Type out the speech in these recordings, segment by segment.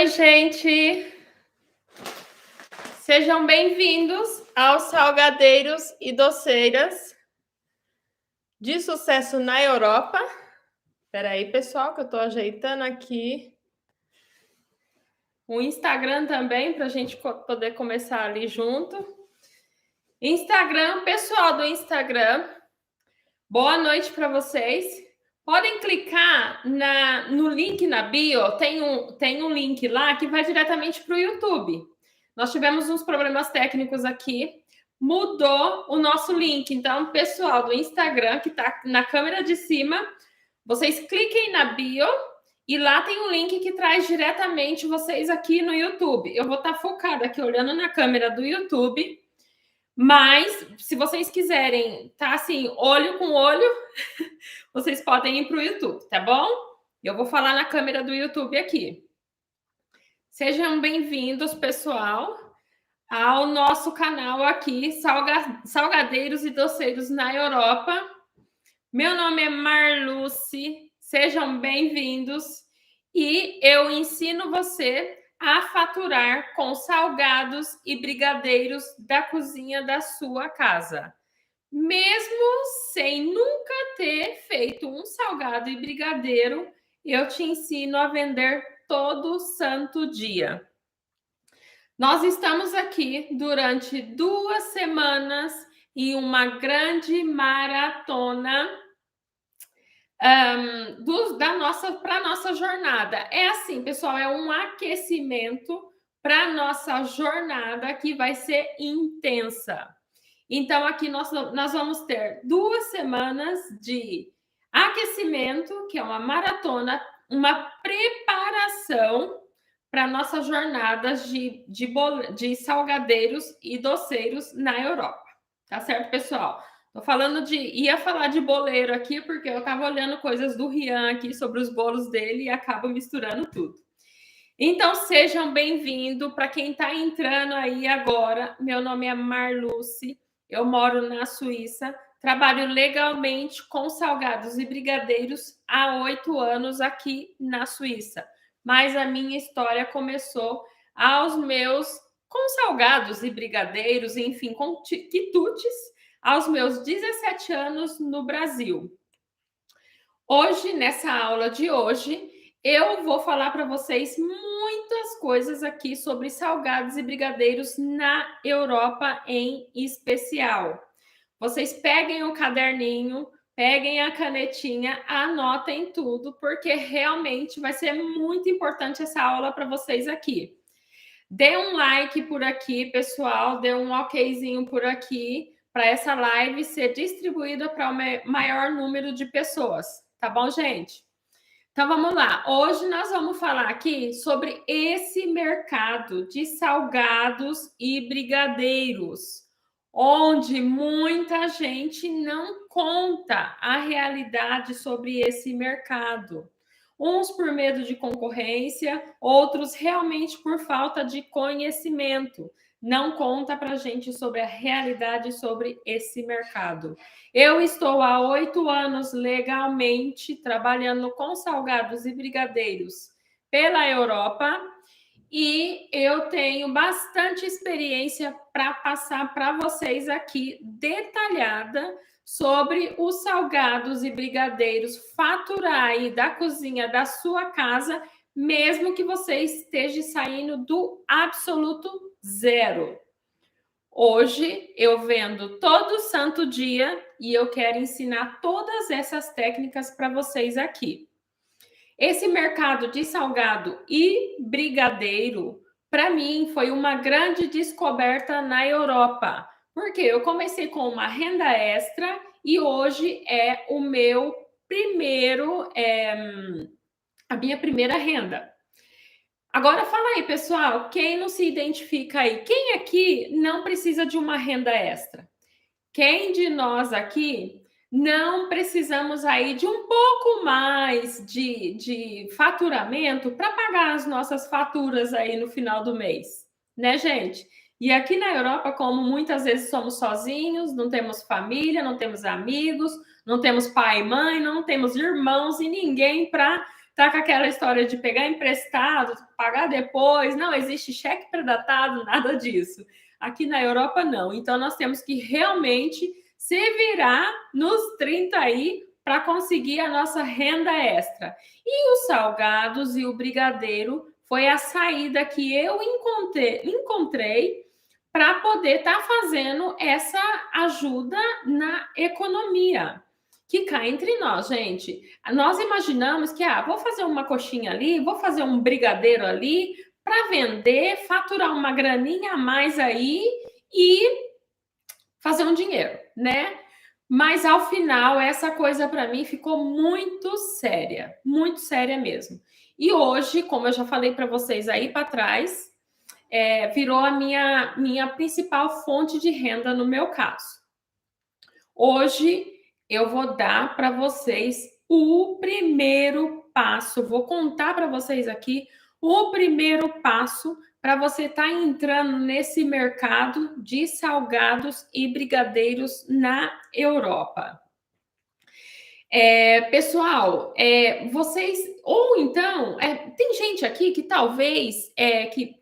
Oi, gente! Sejam bem-vindos aos Salgadeiros e Doceiras de Sucesso na Europa. Espera aí, pessoal, que eu estou ajeitando aqui o Instagram também, para a gente poder começar ali junto. Instagram, pessoal do Instagram, boa noite para vocês. Podem clicar no link na bio, tem um link lá que vai diretamente para o YouTube. Nós tivemos uns problemas técnicos aqui, mudou o nosso link. Então, pessoal do Instagram, que está na câmera de cima, vocês cliquem na bio e lá tem um link que traz diretamente vocês aqui no YouTube. Eu vou estar focada aqui olhando na câmera do YouTube, mas se vocês quiserem, tá assim, olho com olho, vocês podem ir para o YouTube, tá bom? Eu vou falar na câmera do YouTube aqui. Sejam bem-vindos, pessoal, ao nosso canal aqui, Salgadeiros e Doceiros na Europa. Meu nome é Marluce, sejam bem-vindos e eu ensino você a faturar com salgados e brigadeiros da cozinha da sua casa. Mesmo sem nunca ter feito um salgado e brigadeiro, eu te ensino a vender todo santo dia. Nós estamos aqui durante 2 semanas em uma grande maratona para a nossa jornada. É assim, pessoal, é um aquecimento para a nossa jornada que vai ser intensa. Então, aqui nós vamos ter 2 semanas de aquecimento, que é uma maratona, uma preparação para nossas jornadas de salgadeiros e doceiros na Europa. Tá certo, pessoal? Ia falar de boleiro aqui, porque eu estava olhando coisas do Rian aqui sobre os bolos dele e acabo misturando tudo. Então, sejam bem-vindos. Para quem está entrando aí agora, meu nome é Marluce, eu moro na Suíça, trabalho legalmente com salgados e brigadeiros há 8 anos aqui na Suíça. Mas a minha história começou com salgados e brigadeiros, enfim, com quitutes, aos meus 17 anos no Brasil. Hoje, nessa aula de hoje, eu vou falar para vocês muitas coisas aqui sobre salgados e brigadeiros na Europa em especial. Vocês peguem o caderninho, peguem a canetinha, anotem tudo, porque realmente vai ser muito importante essa aula para vocês aqui. Dê um like por aqui, pessoal, dê um okzinho por aqui, para essa live ser distribuída para o maior número de pessoas. Tá bom, gente? Então, vamos lá. Hoje nós vamos falar aqui sobre esse mercado de salgados e brigadeiros, onde muita gente não conta a realidade sobre esse mercado. Uns por medo de concorrência, outros realmente por falta de conhecimento. Não conta para a gente sobre a realidade sobre esse mercado. Eu estou há 8 anos legalmente trabalhando com salgados e brigadeiros pela Europa e eu tenho bastante experiência para passar para vocês aqui detalhada sobre os salgados e brigadeiros faturar aí da cozinha da sua casa, mesmo que você esteja saindo do absoluto zero. Hoje eu vendo todo santo dia e eu quero ensinar todas essas técnicas para vocês aqui. Esse mercado de salgado e brigadeiro, para mim, foi uma grande descoberta na Europa, porque eu comecei com uma renda extra e hoje é o meu a minha primeira renda. Agora fala aí, pessoal, quem não se identifica aí? Quem aqui não precisa de uma renda extra? Quem de nós aqui não precisamos aí de um pouco mais de faturamento para pagar as nossas faturas aí no final do mês, né, gente? E aqui na Europa, como muitas vezes somos sozinhos, não temos família, não temos amigos, não temos pai e mãe, não temos irmãos e ninguém para tá com aquela história de pegar emprestado, pagar depois. Não existe cheque pré-datado, nada disso. Aqui na Europa, não. Então, nós temos que realmente se virar nos 30 aí para conseguir a nossa renda extra. E os salgados e o brigadeiro foi a saída que eu encontrei para poder estar fazendo essa ajuda na economia. Que cá entre nós, gente. Nós imaginamos que, vou fazer uma coxinha ali, vou fazer um brigadeiro ali para vender, faturar uma graninha a mais aí e fazer um dinheiro, né? Mas ao final, essa coisa para mim ficou muito séria mesmo. E hoje, como eu já falei para vocês aí para trás, virou a minha principal fonte de renda no meu caso. Hoje eu vou dar para vocês o primeiro passo, vou contar para vocês aqui o primeiro passo para você estar entrando nesse mercado de salgados e brigadeiros na Europa. Pessoal, vocês, ou então, tem gente aqui que talvez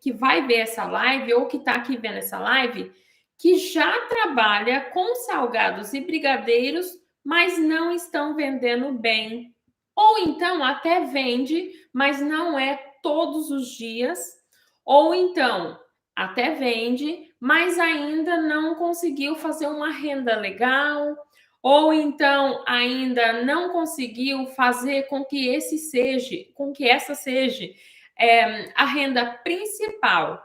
que vai ver essa live ou que está aqui vendo essa live que já trabalha com salgados e brigadeiros, mas não estão vendendo bem. Ou então até vende, mas não é todos os dias. Ou então até vende, mas ainda não conseguiu fazer uma renda legal. Ou então ainda não conseguiu fazer com que essa seja a renda principal.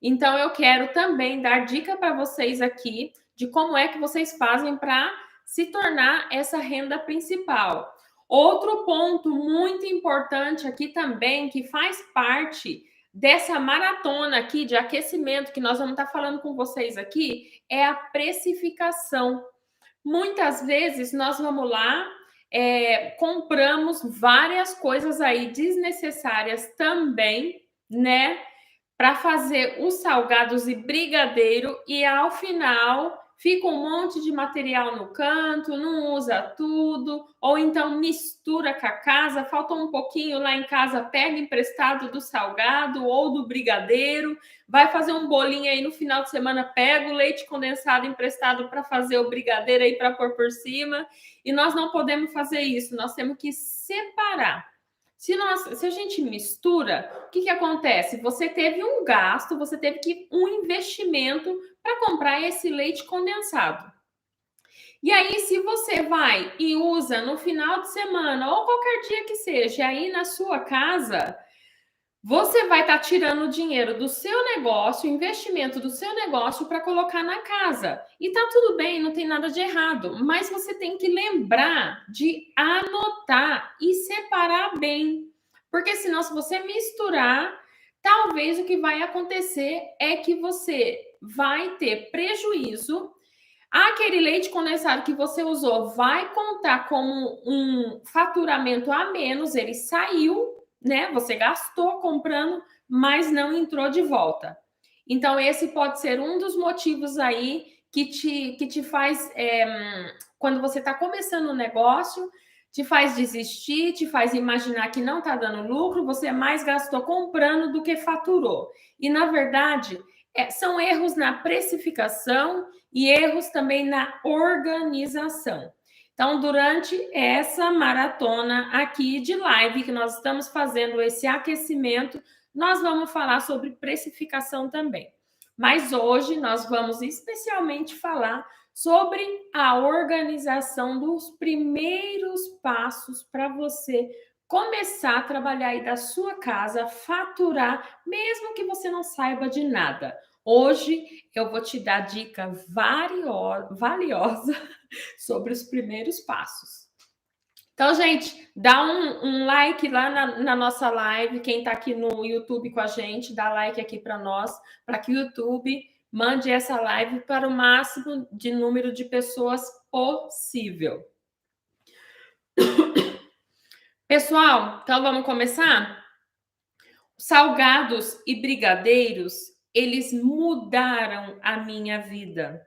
Então, eu quero também dar dica para vocês aqui de como é que vocês fazem para se tornar essa renda principal. Outro ponto muito importante aqui também, que faz parte dessa maratona aqui de aquecimento que nós vamos estar falando com vocês aqui, é a precificação. Muitas vezes nós vamos lá, compramos várias coisas aí desnecessárias também, né? Para fazer os salgados e brigadeiro e ao final fica um monte de material no canto, não usa tudo, ou então mistura com a casa, falta um pouquinho lá em casa, pega emprestado do salgado ou do brigadeiro, vai fazer um bolinho aí no final de semana, pega o leite condensado emprestado para fazer o brigadeiro aí para pôr por cima, e nós não podemos fazer isso, nós temos que separar. Se a gente mistura, o que acontece? Você teve um gasto, você teve um investimento para comprar esse leite condensado. E aí, se você vai e usa no final de semana ou qualquer dia que seja, aí na sua casa, você vai estar tirando o dinheiro do seu negócio, o investimento do seu negócio para colocar na casa. E tá tudo bem, não tem nada de errado, mas você tem que lembrar de anotar e separar bem. Porque senão, se você misturar, talvez o que vai acontecer é que você vai ter prejuízo. Aquele leite condensado que você usou vai contar como um faturamento a menos, ele saiu, né? Você gastou comprando, mas não entrou de volta. Então, esse pode ser um dos motivos aí que te faz, quando você está começando um negócio, te faz desistir, te faz imaginar que não está dando lucro, você mais gastou comprando do que faturou. E, na verdade, são erros na precificação e erros também na organização. Então, durante essa maratona aqui de live que nós estamos fazendo esse aquecimento, nós vamos falar sobre precificação também. Mas hoje nós vamos especialmente falar sobre a organização dos primeiros passos para você começar a trabalhar aí da sua casa, faturar, mesmo que você não saiba de nada. Hoje eu vou te dar dica valiosa sobre os primeiros passos. Então, gente, dá um like lá na nossa live. Quem está aqui no YouTube com a gente, dá like aqui para nós, para que o YouTube mande essa live para o máximo de número de pessoas possível. Pessoal, então vamos começar? Salgados e brigadeiros, eles mudaram a minha vida.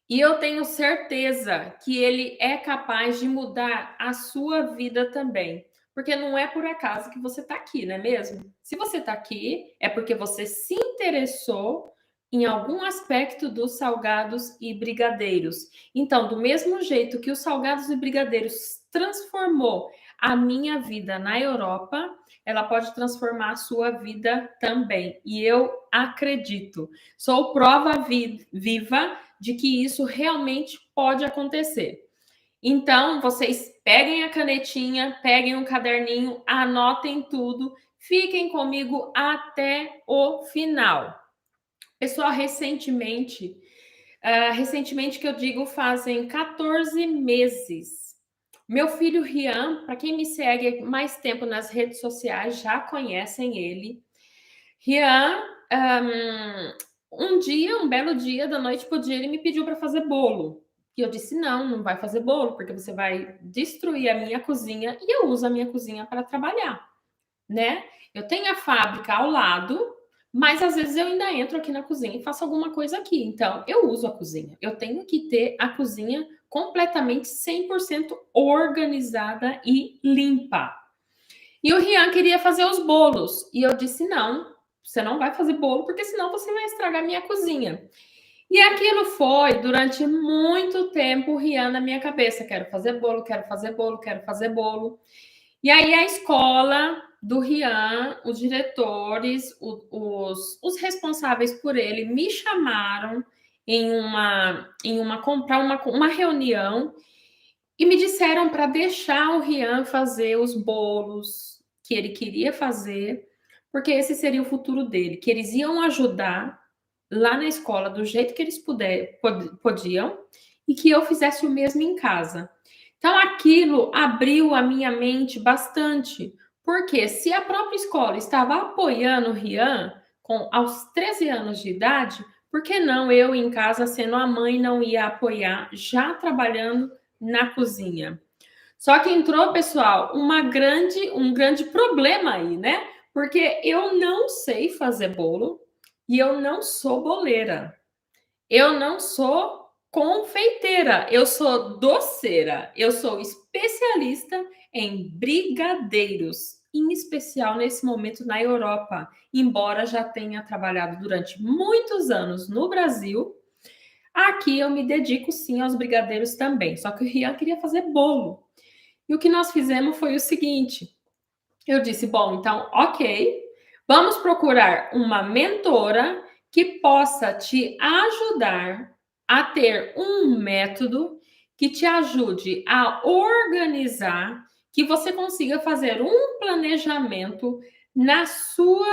E eu tenho certeza que ele é capaz de mudar a sua vida também. Porque não é por acaso que você está aqui, não é mesmo? Se você está aqui, é porque você se interessou em algum aspecto dos salgados e brigadeiros. Então, do mesmo jeito que os salgados e brigadeiros transformou a minha vida na Europa, ela pode transformar a sua vida também. E eu acredito, sou prova viva de que isso realmente pode acontecer. Então, vocês peguem a canetinha, peguem um caderninho, anotem tudo, fiquem comigo até o final. Pessoal, recentemente que eu digo, fazem 14 meses. Meu filho Rian, para quem me segue mais tempo nas redes sociais, já conhecem ele. Rian, um belo dia da noite pro dia, ele me pediu para fazer bolo. E eu disse: não, não vai fazer bolo, porque você vai destruir a minha cozinha e eu uso a minha cozinha para trabalhar, né? Eu tenho a fábrica ao lado, mas às vezes eu ainda entro aqui na cozinha e faço alguma coisa aqui. Então, eu uso a cozinha. Eu tenho que ter a cozinha completamente 100% organizada e limpa. E o Rian queria fazer os bolos. E eu disse: não, você não vai fazer bolo, porque senão você vai estragar minha cozinha. E aquilo foi durante muito tempo o Rian na minha cabeça: quero fazer bolo, quero fazer bolo, quero fazer bolo. E aí a escola do Rian, os diretores, os responsáveis por ele me chamaram para uma reunião e me disseram para deixar o Rian fazer os bolos que ele queria fazer, porque esse seria o futuro dele, que eles iam ajudar lá na escola do jeito que eles podiam e que eu fizesse o mesmo em casa. Então aquilo abriu a minha mente bastante, porque se a própria escola estava apoiando o Rian aos 13 anos de idade, por que não eu em casa, sendo a mãe, não ia apoiar, já trabalhando na cozinha? Só que entrou, pessoal, um grande problema aí, né? Porque eu não sei fazer bolo e eu não sou boleira. Eu não sou confeiteira, eu sou doceira. Eu sou especialista em brigadeiros, em especial nesse momento na Europa. Embora já tenha trabalhado durante muitos anos no Brasil, aqui eu me dedico sim aos brigadeiros também. Só que o Rian queria fazer bolo. E o que nós fizemos foi o seguinte: eu disse, bom, então, ok, vamos procurar uma mentora que possa te ajudar a ter um método que te ajude a organizar, que você consiga fazer um planejamento na sua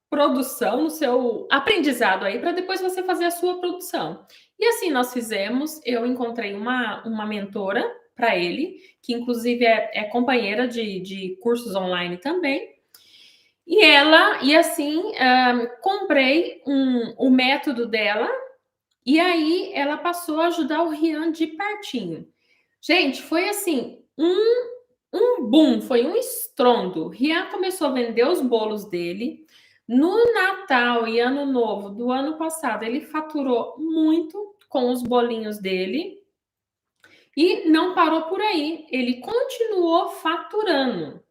produção, no seu aprendizado aí, para depois você fazer a sua produção. E assim nós fizemos, eu encontrei uma mentora para ele, que inclusive é companheira de cursos online também. E assim, comprei o método dela, e aí ela passou a ajudar o Rian de pertinho. Gente, foi assim, um boom, foi um estrondo. Rian começou a vender os bolos dele. No Natal e Ano Novo do ano passado, ele faturou muito com os bolinhos dele. E não parou por aí, ele continuou faturando.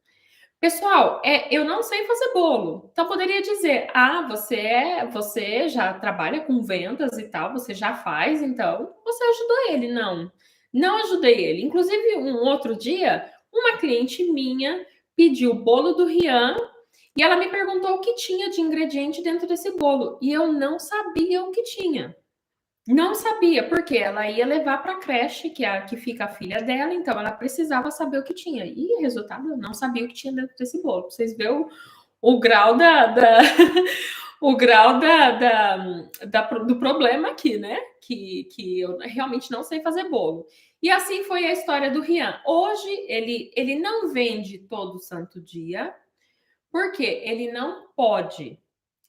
Pessoal, eu não sei fazer bolo. Então poderia dizer: "Ah, você já trabalha com vendas e tal, você já faz, então você ajudou ele". Não, não ajudei ele. Inclusive, um outro dia, uma cliente minha pediu o bolo do Rian e ela me perguntou o que tinha de ingrediente dentro desse bolo, e eu não sabia o que tinha. Não sabia, porque ela ia levar para a creche, que fica a filha dela, então ela precisava saber o que tinha. E resultado, eu não sabia o que tinha dentro desse bolo. Pra vocês verem o grau o grau do problema aqui, né? Que eu realmente não sei fazer bolo. E assim foi a história do Rian. Hoje ele não vende todo santo dia, porque ele não pode,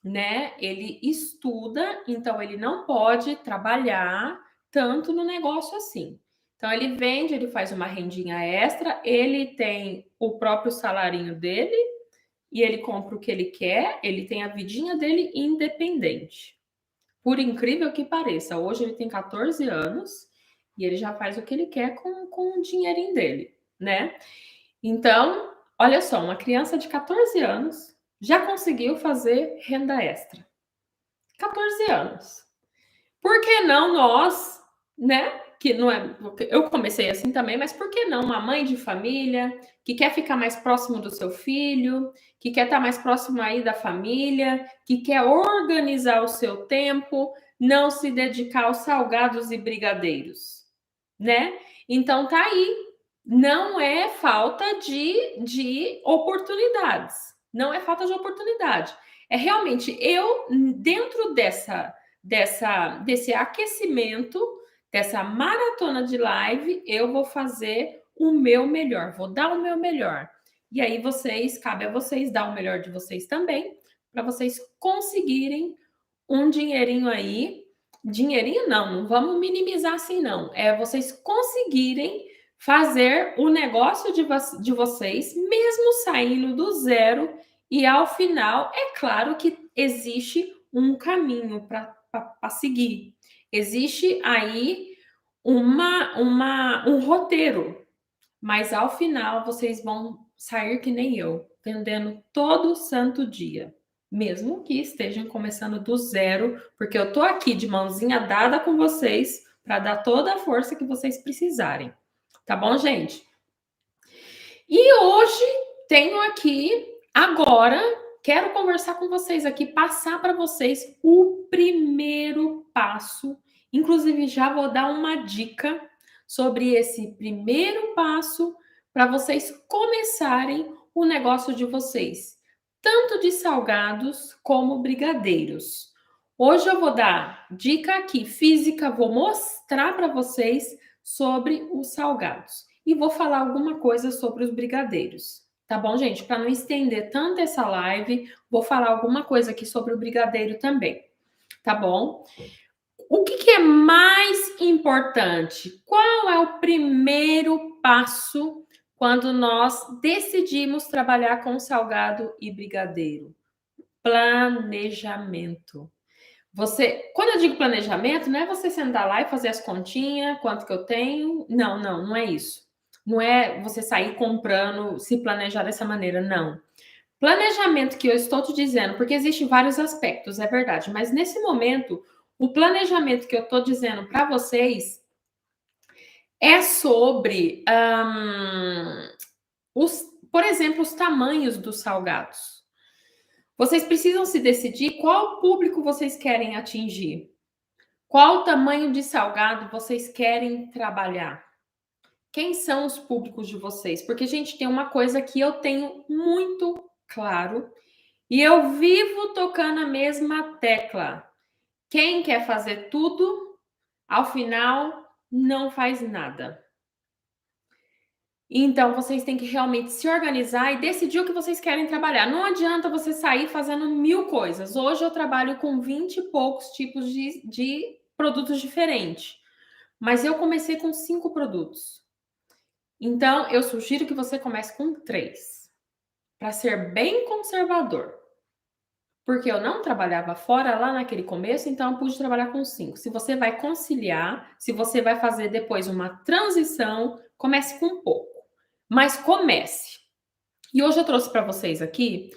né? Ele estuda, então ele não pode trabalhar tanto no negócio assim. Então ele vende, ele faz uma rendinha extra, ele tem o próprio salarinho dele e ele compra o que ele quer, ele tem a vidinha dele independente. Por incrível que pareça, hoje ele tem 14 anos e ele já faz o que ele quer com o dinheirinho dele, né? Então, Olha só, uma criança de 14 anos já conseguiu fazer renda extra. 14 anos. Por que não nós, né? Que não é, eu comecei assim também, mas por que não uma mãe de família que quer ficar mais próximo do seu filho, que quer estar mais próximo aí da família, que quer organizar o seu tempo, não se dedicar aos salgados e brigadeiros, né? Então tá aí. Não é falta de oportunidades. Não é falta de oportunidade. É realmente eu, dentro desse aquecimento, dessa maratona de live, eu vou fazer o meu melhor, vou dar o meu melhor. E aí vocês, cabe a vocês dar o melhor de vocês também, para vocês conseguirem um dinheirinho aí. Dinheirinho não, não vamos minimizar assim não. É vocês conseguirem fazer o negócio de vocês, mesmo saindo do zero, e ao final, é claro que existe um caminho para seguir. Existe aí um roteiro, mas ao final vocês vão sair que nem eu, vendendo todo santo dia. Mesmo que estejam começando do zero, porque eu tô aqui de mãozinha dada com vocês para dar toda a força que vocês precisarem. Tá bom, gente? E hoje tenho aqui, agora, quero conversar com vocês aqui, passar para vocês o primeiro passo. Inclusive, já vou dar uma dica sobre esse primeiro passo para vocês começarem o negócio de vocês, tanto de salgados como brigadeiros. Hoje eu vou dar dica aqui física, vou mostrar para vocês sobre os salgados e vou falar alguma coisa sobre os brigadeiros. Tá bom, gente? Para não estender tanto essa live, vou falar alguma coisa aqui sobre o brigadeiro também. Tá bom? O que é mais importante? Qual é o primeiro passo quando nós decidimos trabalhar com salgado e brigadeiro? Planejamento. Quando eu digo planejamento, não é você sentar lá e fazer as continhas, quanto que eu tenho. Não, não é isso. Não é você sair comprando, se planejar dessa maneira, não. Planejamento que eu estou te dizendo, porque existem vários aspectos, é verdade, mas nesse momento, o planejamento que eu estou dizendo para vocês é sobre, por exemplo, os tamanhos dos salgados. Vocês precisam se decidir qual público vocês querem atingir. Qual tamanho de salgado vocês querem trabalhar? Quem são os públicos de vocês? Porque, gente, tem uma coisa que eu tenho muito claro e eu vivo tocando a mesma tecla. Quem quer fazer tudo, ao final, não faz nada. Então, vocês têm que realmente se organizar e decidir o que vocês querem trabalhar. Não adianta você sair fazendo 1000 coisas. Hoje eu trabalho com 20 e poucos tipos de produtos diferentes. Mas eu comecei com 5 produtos. Então, eu sugiro que você comece com 3. Para ser bem conservador. Porque eu não trabalhava fora lá naquele começo, então eu pude trabalhar com 5. Se você vai conciliar, se você vai fazer depois uma transição, comece com pouco. Mas comece. E hoje eu trouxe para vocês aqui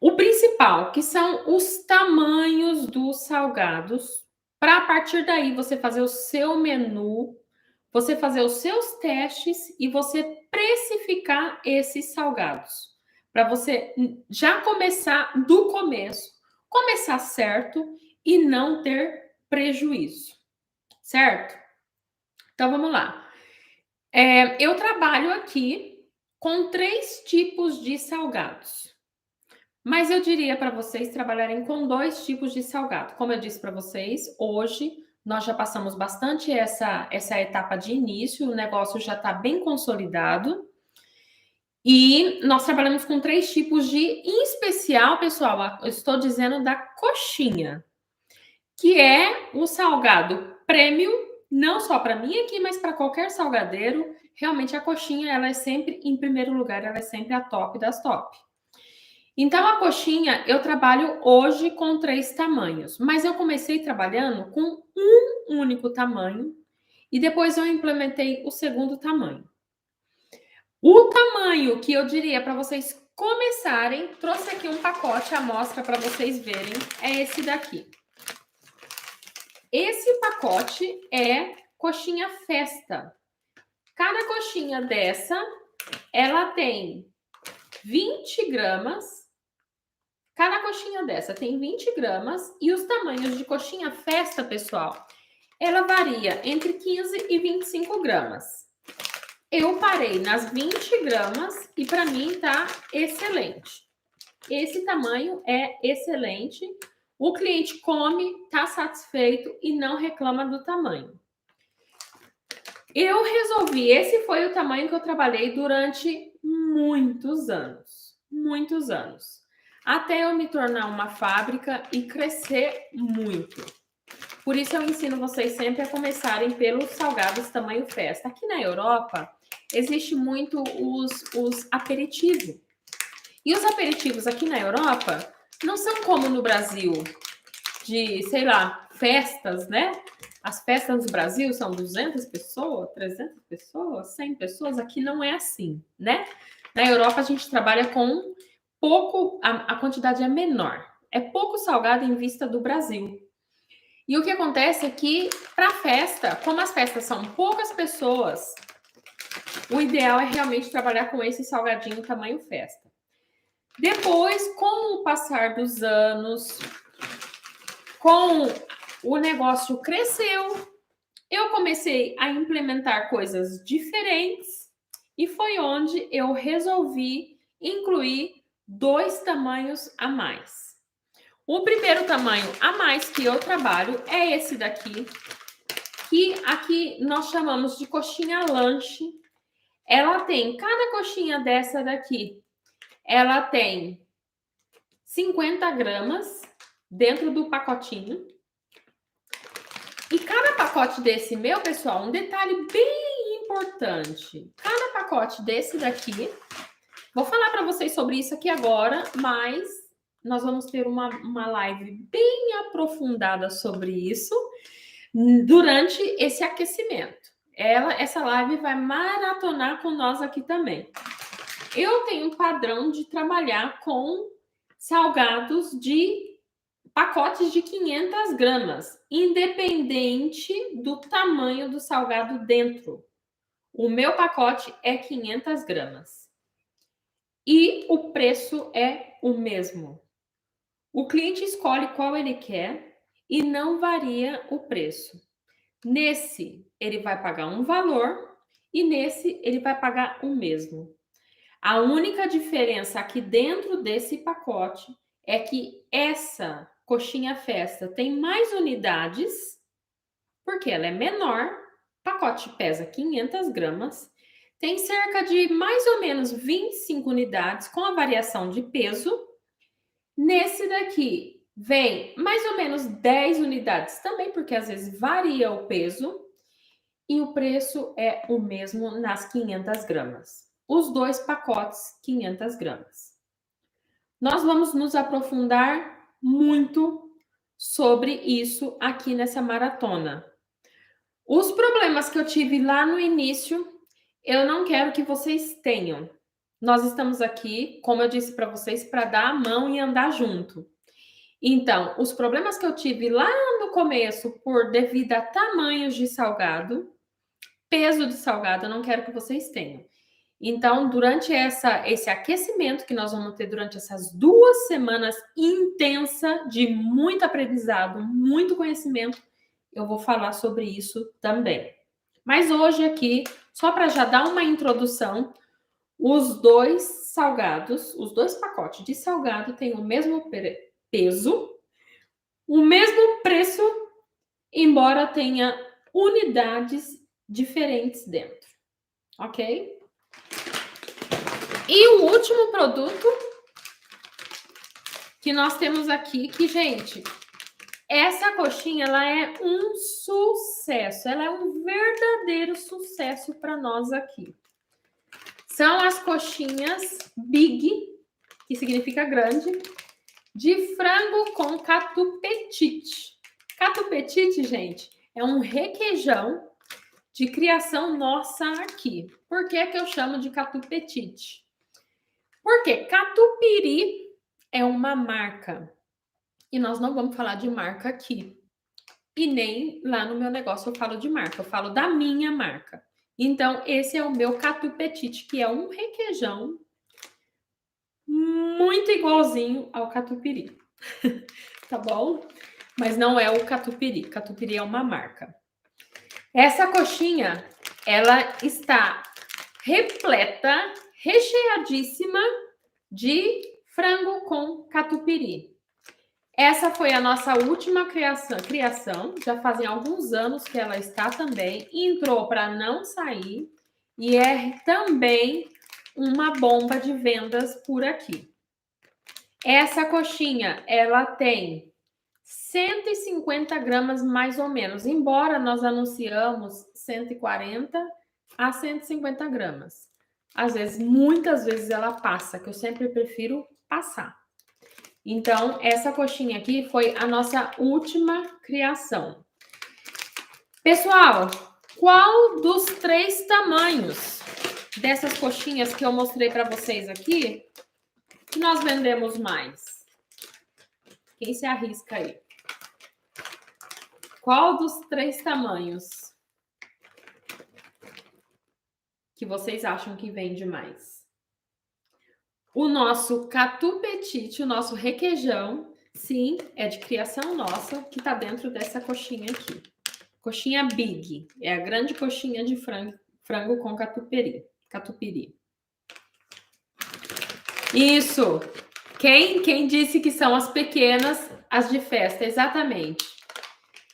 o principal, que são os tamanhos dos salgados, para a partir daí você fazer o seu menu, você fazer os seus testes e você precificar esses salgados. Para você já começar do começo, começar certo e não ter prejuízo, certo? Então vamos lá. Eu trabalho aqui com 3 tipos de salgados. Mas eu diria para vocês trabalharem com 2 tipos de salgado. Como eu disse para vocês, hoje nós já passamos bastante essa etapa de início, o negócio já está bem consolidado. E nós trabalhamos com 3 tipos em especial, pessoal, eu estou dizendo da coxinha, que é o salgado premium, não só para mim aqui, mas para qualquer salgadeiro. Realmente a coxinha, ela é sempre, em primeiro lugar, ela é sempre a top das top. Então, a coxinha, eu trabalho hoje com 3 tamanhos, mas eu comecei trabalhando com um único tamanho e depois eu implementei o segundo tamanho. O tamanho que eu diria para vocês começarem, trouxe aqui um pacote à amostra para vocês verem, é esse daqui. Esse pacote é coxinha festa. Cada coxinha dessa, ela tem 20 gramas. Cada coxinha dessa tem 20 gramas. E os tamanhos de coxinha festa, pessoal, ela varia entre 15 e 25 gramas. Eu parei nas 20 gramas e para mim tá excelente. Esse tamanho é excelente. O cliente come, tá satisfeito e não reclama do tamanho. Eu resolvi, esse foi o tamanho que eu trabalhei durante muitos anos. Muitos anos. Até eu me tornar uma fábrica e crescer muito. Por isso eu ensino vocês sempre a começarem pelos salgados tamanho festa. Aqui na Europa, existe muito os aperitivos. E os aperitivos aqui na Europa não são como no Brasil, de, sei lá, festas, né? As festas no Brasil são 200 pessoas, 300 pessoas, 100 pessoas. Aqui não é assim, né? Na Europa a gente trabalha com pouco, a quantidade é menor. É pouco salgado em vista do Brasil. E o que acontece é que, para festa, como as festas são poucas pessoas, o ideal é realmente trabalhar com esse salgadinho tamanho festa. Depois, com o passar dos anos, com o negócio cresceu, eu comecei a implementar coisas diferentes e foi onde eu resolvi incluir 2 tamanhos a mais. O primeiro tamanho a mais que eu trabalho é esse daqui, que aqui nós chamamos de coxinha lanche. Ela tem, cada coxinha dessa daqui, ela tem 50 gramas dentro do pacotinho. E cada pacote desse meu, pessoal, um detalhe bem importante. Cada pacote desse daqui, vou falar para vocês sobre isso aqui agora, mas nós vamos ter uma live bem aprofundada sobre isso durante esse aquecimento. Essa live vai maratonar com nós aqui também. Eu tenho um padrão de trabalhar com salgados de pacotes de 500 gramas, independente do tamanho do salgado dentro. O meu pacote é 500 gramas. E o preço é o mesmo. O cliente escolhe qual ele quer e não varia o preço. Nesse, ele vai pagar um valor e nesse, ele vai pagar o mesmo. A única diferença aqui dentro desse pacote é que essa coxinha festa tem mais unidades, porque ela é menor, o pacote pesa 500 gramas, tem cerca de mais ou menos 25 unidades com a variação de peso. Nesse daqui vem mais ou menos 10 unidades também, porque às vezes varia o peso, e o preço é o mesmo nas 500 gramas. Os 2 pacotes, 500 gramas. Nós vamos nos aprofundar muito sobre isso aqui nessa maratona. Os problemas que eu tive lá no início, eu não quero que vocês tenham. Nós estamos aqui, como eu disse para vocês, para dar a mão e andar junto. Então, os problemas que eu tive lá no começo, devido a tamanhos de salgado, peso de salgado, eu não quero que vocês tenham. Então, durante esse aquecimento que nós vamos ter durante essas 2 semanas intensa de muito aprendizado, muito conhecimento, eu vou falar sobre isso também. Mas hoje aqui, só para já dar uma introdução, os 2 salgados, os 2 pacotes de salgado têm o mesmo peso, o mesmo preço, embora tenha unidades diferentes dentro, ok? E o último produto que nós temos aqui, que, gente, essa coxinha, ela é um sucesso. Ela é um verdadeiro sucesso para nós aqui. São as coxinhas Big, que significa grande, de frango com catupetit. Catupetit, gente, é um requeijão de criação nossa aqui. Por que que eu chamo de Catupetite? Porque Catupiry é uma marca. E nós não vamos falar de marca aqui. E nem lá no meu negócio eu falo de marca, eu falo da minha marca. Então, esse é o meu Catupetite, que é um requeijão muito igualzinho ao catupiry. Tá bom? Mas não é o catupiry. Catupiry é uma marca. Essa coxinha, ela está repleta, recheadíssima de frango com catupiry. Essa foi a nossa última criação. Já fazem alguns anos que ela está também. Entrou para não sair. E é também uma bomba de vendas por aqui. Essa coxinha, ela tem 150 gramas mais ou menos. Embora nós anunciamos 140 a 150 gramas. Às vezes, muitas vezes ela passa, que eu sempre prefiro passar. Então, essa coxinha aqui foi a nossa última criação. Pessoal, qual dos 3 tamanhos dessas coxinhas que eu mostrei para vocês aqui que nós vendemos mais? Quem se arrisca aí? Qual dos 3 tamanhos que vocês acham que vende mais? O nosso Catupetite, o nosso requeijão, sim, é de criação nossa, que tá dentro dessa coxinha aqui. Coxinha Big, é a grande coxinha de frango com catupiry. Isso! Quem disse que são as pequenas, as de festa? Exatamente.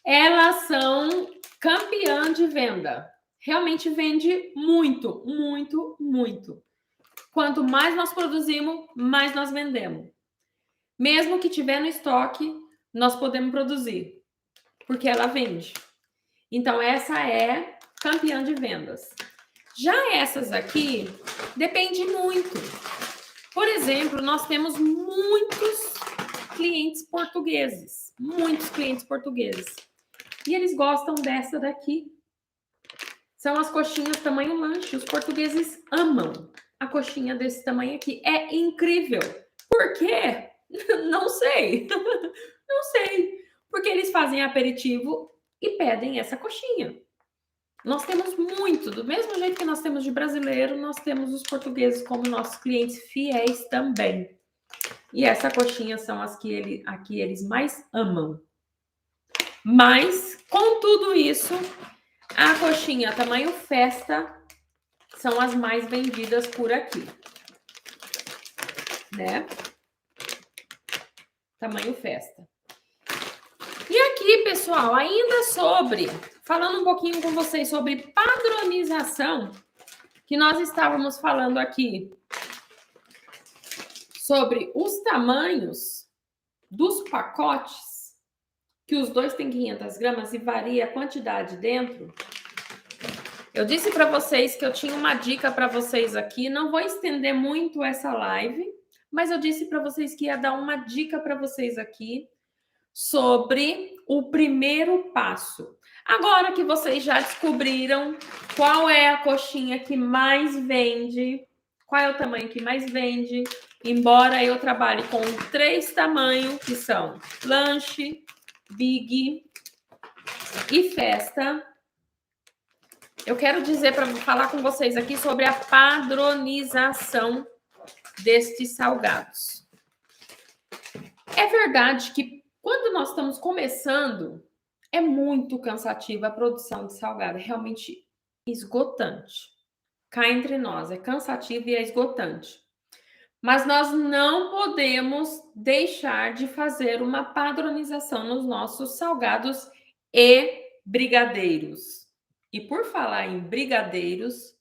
Elas são campeã de venda. Realmente vende muito, muito, muito. Quanto mais nós produzimos, mais nós vendemos. Mesmo que tiver no estoque, nós podemos produzir, porque ela vende. Então, essa é campeã de vendas. Já essas aqui, depende muito. Por exemplo, nós temos muitos clientes portugueses. E eles gostam dessa daqui. São as coxinhas tamanho lanche. Os portugueses amam a coxinha desse tamanho aqui. É incrível. Por quê? Não sei. Não sei. Porque eles fazem aperitivo e pedem essa coxinha. Nós temos muito. Do mesmo jeito que nós temos de brasileiro, nós temos os portugueses como nossos clientes fiéis também. E essa coxinha são as que eles mais amam. Mas, com tudo isso, a coxinha tamanho festa são as mais vendidas por aqui, né? Tamanho festa. E aqui, pessoal, ainda falando um pouquinho com vocês sobre padronização, que nós estávamos falando aqui sobre os tamanhos dos pacotes, que os dois têm 500 gramas e varia a quantidade dentro. Eu disse para vocês que eu tinha uma dica para vocês aqui. Não vou estender muito essa live, mas eu disse para vocês que ia dar uma dica para vocês aqui sobre o primeiro passo. Agora que vocês já descobriram qual é a coxinha que mais vende, qual é o tamanho que mais vende, embora eu trabalhe com 3 tamanhos, que são lanche, big e festa, eu quero dizer para falar com vocês aqui sobre a padronização destes salgados. É verdade que quando nós estamos começando, é muito cansativa a produção de salgado, é realmente esgotante. Cá entre nós, é cansativo e é esgotante. Mas nós não podemos deixar de fazer uma padronização nos nossos salgados e brigadeiros. E por falar em brigadeiros,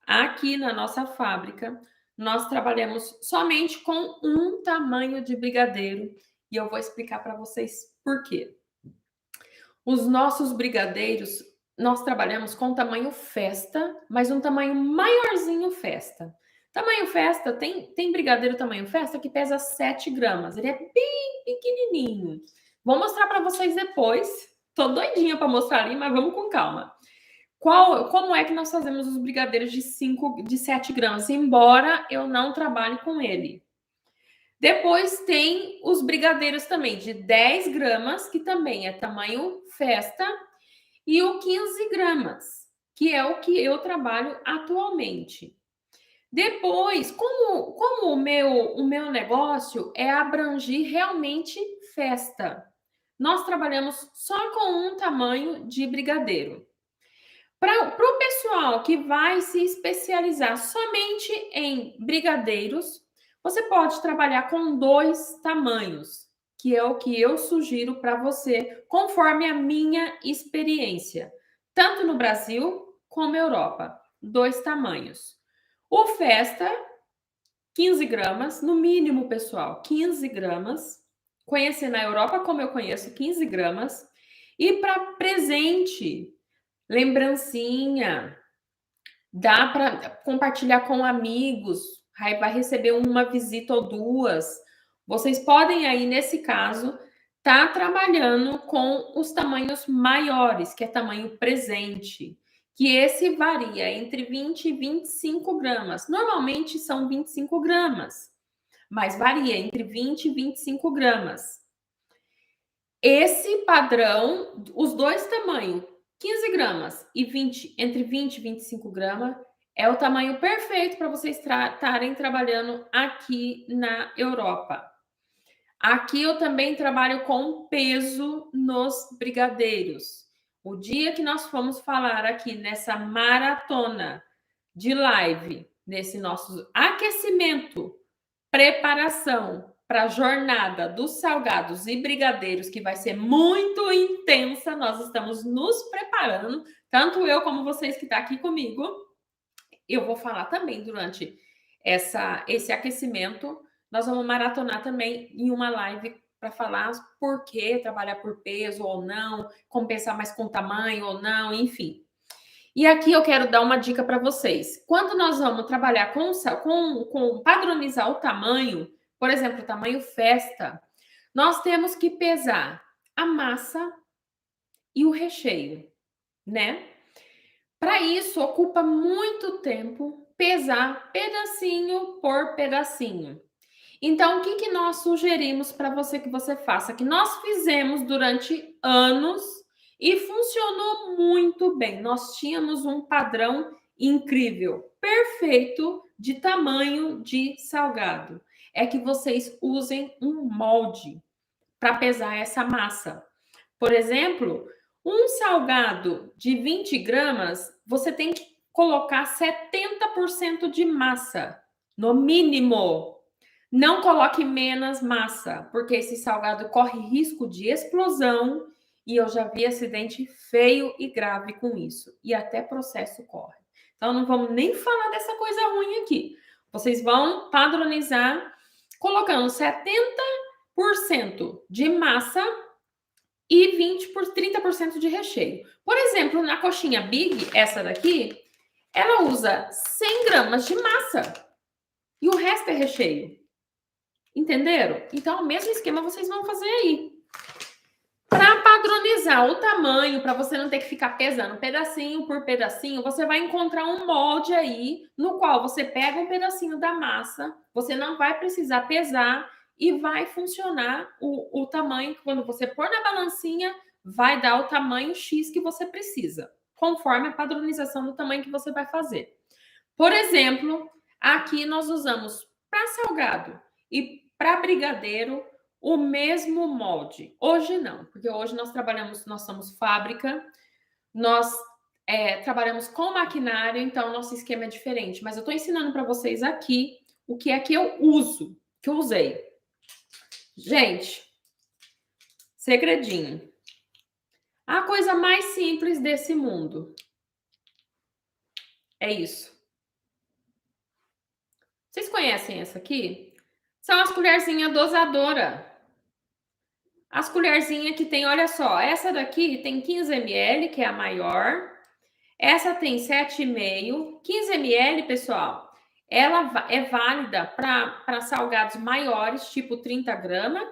aqui na nossa fábrica, nós trabalhamos somente com um tamanho de brigadeiro e eu vou explicar para vocês por quê. Os nossos brigadeiros, nós trabalhamos com tamanho festa, mas um tamanho maiorzinho festa. Tamanho festa, tem brigadeiro tamanho festa que pesa 7 gramas. Ele é bem pequenininho. Vou mostrar para vocês depois. Tô doidinha para mostrar ali, mas vamos com calma. Como é que nós fazemos os brigadeiros de 7 gramas, embora eu não trabalhe com ele. Depois tem os brigadeiros também de 10 gramas, que também é tamanho festa, e o 15 gramas, que é o que eu trabalho atualmente. Depois, como o meu negócio é abranger realmente festa, nós trabalhamos só com um tamanho de brigadeiro. Para o pessoal que vai se especializar somente em brigadeiros, você pode trabalhar com 2 tamanhos, que é o que eu sugiro para você, conforme a minha experiência, tanto no Brasil como Europa. 2 tamanhos. O Festa, 15 gramas, no mínimo, pessoal, 15 gramas. Conhecer na Europa como eu conheço, 15 gramas. E para presente, lembrancinha, dá para compartilhar com amigos, aí vai receber uma visita ou 2. Vocês podem aí, nesse caso, tá trabalhando com os tamanhos maiores, que é tamanho presente, que esse varia entre 20 e 25 gramas. Normalmente são 25 gramas, mas varia entre 20 e 25 gramas. Esse padrão, os 2 tamanhos, 15 gramas e entre 20 e 25 gramas, é o tamanho perfeito para vocês estarem trabalhando aqui na Europa. Aqui eu também trabalho com peso nos brigadeiros. O dia que nós fomos falar aqui nessa maratona de live, nesse nosso aquecimento, preparação para a jornada dos salgados e brigadeiros, que vai ser muito intensa, nós estamos nos preparando, tanto eu como vocês que estão aqui comigo. Eu vou falar também durante esse aquecimento. Nós vamos maratonar também em uma live para falar por que trabalhar por peso ou não, compensar mais com tamanho ou não, enfim. E aqui eu quero dar uma dica para vocês. Quando nós vamos trabalhar com padronizar o tamanho, por exemplo, o tamanho festa, nós temos que pesar a massa e o recheio, né? Para isso, ocupa muito tempo pesar pedacinho por pedacinho. Então, o que nós sugerimos para você que você faça? Que nós fizemos durante anos e funcionou muito bem. Nós tínhamos um padrão incrível, perfeito de tamanho de salgado. É que vocês usem um molde para pesar essa massa. Por exemplo, um salgado de 20 gramas, você tem que colocar 70% de massa, no mínimo. Não coloque menos massa, porque esse salgado corre risco de explosão e eu já vi acidente feio e grave com isso. E até processo corre. Então, não vamos nem falar dessa coisa ruim aqui. Vocês vão padronizar colocando 70% de massa e 30% de recheio. Por exemplo, na coxinha Big, essa daqui, ela usa 100 gramas de massa e o resto é recheio. Entenderam? Então, o mesmo esquema vocês vão fazer aí. Para padronizar o tamanho, para você não ter que ficar pesando pedacinho por pedacinho, você vai encontrar um molde aí no qual você pega um pedacinho da massa, você não vai precisar pesar e vai funcionar o tamanho. Quando você pôr na balancinha, vai dar o tamanho X que você precisa, conforme a padronização do tamanho que você vai fazer. Por exemplo, aqui nós usamos para salgado e para brigadeiro o mesmo molde. Hoje não, porque hoje nós somos fábrica, nós trabalhamos com maquinário, então nosso esquema é diferente. Mas eu estou ensinando para vocês aqui o que é que eu uso, que eu usei. Gente, segredinho. A coisa mais simples desse mundo é isso. Vocês conhecem essa aqui? São as colherzinhas dosadoras. As colherzinhas que tem, olha só, essa daqui tem 15 ml, que é a maior. Essa tem 7,5. 15 ml, pessoal, ela é válida para salgados maiores, tipo 30 gramas.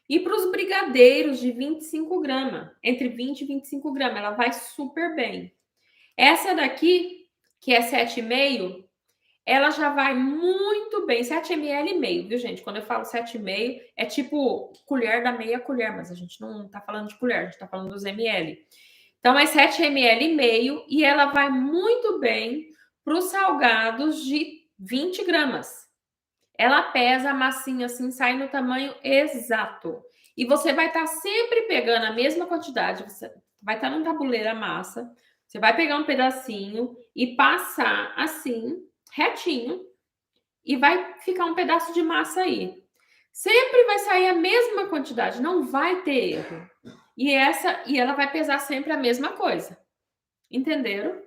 E para os brigadeiros de 25 gramas, entre 20 e 25 gramas, ela vai super bem. Essa daqui, que é 7,5, ela já vai muito bem. 7 ml e meio, viu, gente? Quando eu falo 7,5, é tipo colher da meia colher, mas a gente não tá falando de colher, a gente tá falando dos ml. Então, é 7,5 ml e ela vai muito bem para os salgados de 20 gramas. Ela pesa a massinha assim, sai no tamanho exato. E você vai estar sempre pegando a mesma quantidade. Você vai estar no tabuleiro a massa. Você vai pegar um pedacinho e passar assim, retinho. E vai ficar um pedaço de massa aí. Sempre vai sair a mesma quantidade, não vai ter erro. E ela vai pesar sempre a mesma coisa. Entenderam?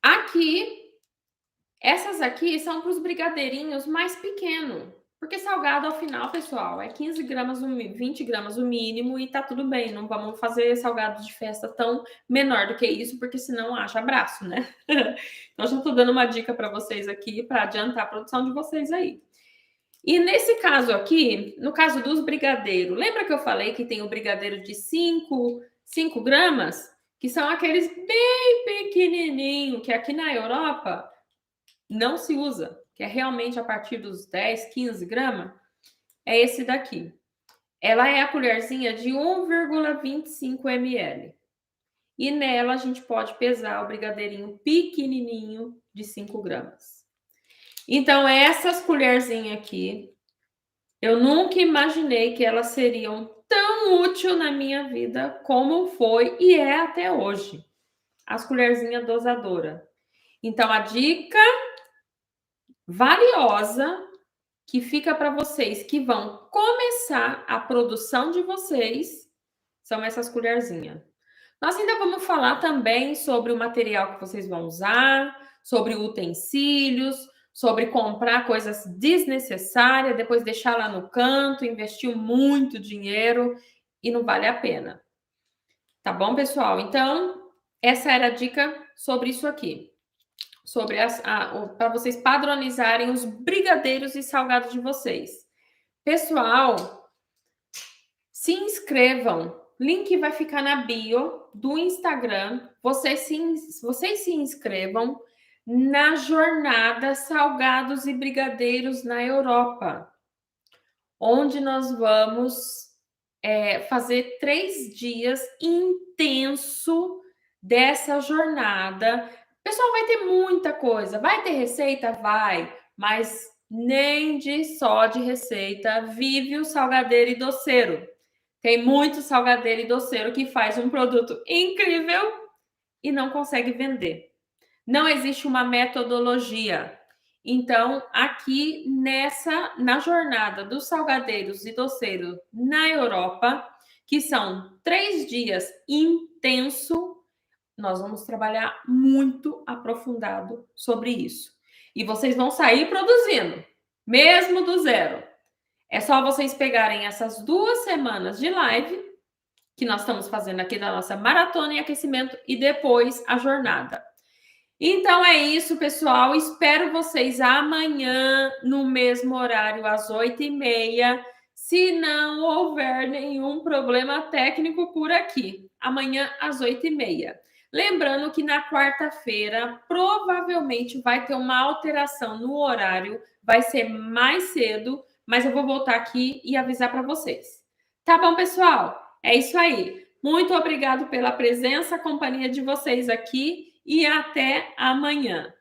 Aqui, essas aqui são para os brigadeirinhos mais pequenos. Porque salgado, ao final, pessoal, é 15 gramas, 20 gramas o mínimo e tá tudo bem. Não vamos fazer salgado de festa tão menor do que isso, porque senão acha abraço, né? Então, já tô dando uma dica para vocês aqui, para adiantar a produção de vocês aí. E nesse caso aqui, no caso dos brigadeiros, lembra que eu falei que tem o brigadeiro de 5 gramas? Que são aqueles bem pequenininho, que aqui na Europa não se usa, que é realmente a partir dos 10, 15 gramas, é esse daqui. Ela é a colherzinha de 1,25 ml. E nela a gente pode pesar o brigadeirinho pequenininho de 5 gramas. Então, essas colherzinhas aqui, eu nunca imaginei que elas seriam tão úteis na minha vida como foi e é até hoje. As colherzinhas dosadoras. Então, a dica valiosa que fica para vocês que vão começar a produção de vocês são essas colherzinhas. Nós ainda vamos falar também sobre o material que vocês vão usar, sobre utensílios, sobre comprar coisas desnecessárias, depois deixar lá no canto, investir muito dinheiro e não vale a pena. Tá bom, pessoal? Então, essa era a dica sobre isso aqui. Sobre para vocês padronizarem os brigadeiros e salgados de vocês. Pessoal, se inscrevam. Link vai ficar na bio do Instagram. Vocês se inscrevam na jornada Salgados e Brigadeiros na Europa, onde nós vamos fazer 3 dias intenso dessa jornada. O pessoal vai ter muita coisa. Vai ter receita? Vai. Mas nem só de receita vive o salgadeiro e doceiro. Tem muito salgadeiro e doceiro que faz um produto incrível e não consegue vender. Não existe uma metodologia. Então, aqui na jornada dos salgadeiros e doceiros na Europa, que são 3 dias intenso, nós vamos trabalhar muito aprofundado sobre isso. E vocês vão sair produzindo, mesmo do zero. É só vocês pegarem essas 2 semanas de live, que nós estamos fazendo aqui da nossa maratona e aquecimento, e depois a jornada. Então é isso, pessoal. Espero vocês amanhã, no mesmo horário, às 8h30, se não houver nenhum problema técnico por aqui. Amanhã, às 8h30. Lembrando que na quarta-feira, provavelmente vai ter uma alteração no horário, vai ser mais cedo, mas eu vou voltar aqui e avisar para vocês. Tá bom, pessoal? É isso aí. Muito obrigado pela presença, companhia de vocês aqui e até amanhã.